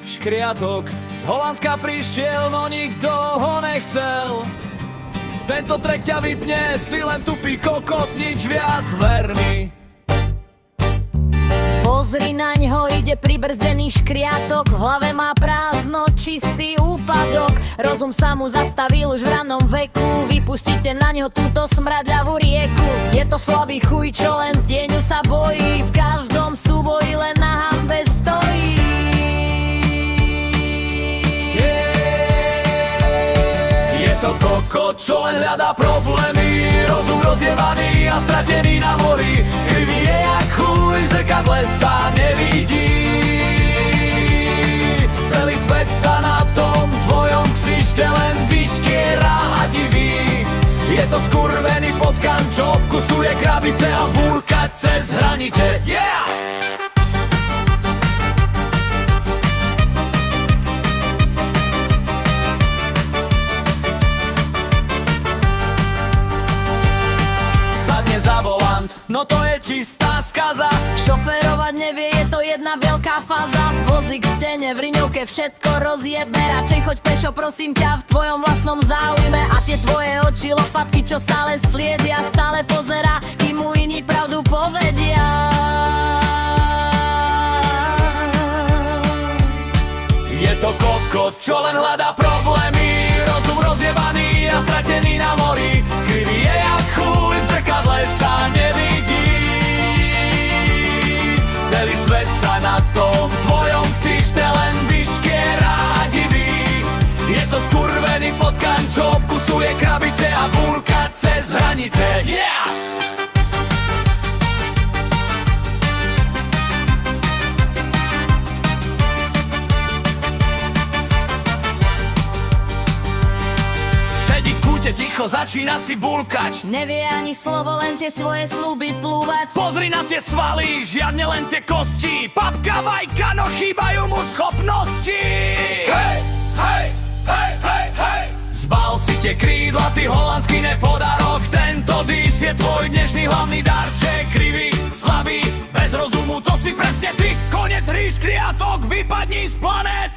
Škriatok z Holandska prišiel, no nikto ho nechcel. Tento track ťa vypne, si len tupý kokot, nič viac, ver mi. Pozri na ňo, ide pribrzdený škriatok, v hlave má prázdno, čistý úpadok. Rozum sa mu zastavil už v ranom veku, vypustite na ňo túto smradľavú rieku. Je to slabý chuj, čo len tieňu sa bojí, v každom súboji len na hanbe stojí. Je to kokot, čo len hľadá problémy, rozum rozjevaný a stratený na mori. Krivý je jak chuj, zrkadle sa nevidí. Celý svet sa na tom tvojom ksište len vyškiera a diví. Je to skurvený potkan, čo obkusuje krabice a búrka cez hranice. Yeah! Za volant, no to je čistá skaza. Šoférovať nevie, je to jedna veľká fáza. Vozík v stene, v riňovke všetko rozjebe. Radšej choď pešo, prosím ťa, v tvojom vlastnom záujme. A tie tvoje oči, lopatky, čo stále sliedia, stále pozera, kým mu iní pravdu povedia. Je to kokot, čo len hľadá problémy, rozum rozjebaný a stratený na mori. Krivý je jak chuj, v zrkadle sa nevidí. Celý svet sa na tom tvojom ksište len vyškiera a diví. Je to skurvený potkan, čo obkusuje krabice a búrka cez hranice. Yeah! Ticho začína si búlkať, nevie ani slovo, len tie svoje sľuby plúvať. Pozri na tie svaly, žiadne len tie kosti. Papka, vajka, no chýbajú mu schopnosti. Hej, hej, hej, hej, hej. Zbal si tie krídla, ty holandský nepodarok. Tento dis je tvoj dnešný hlavný darček. Krivý, slabý, bez rozumu, to si presne ty. Konec hry, škriatok, vypadni z planéty.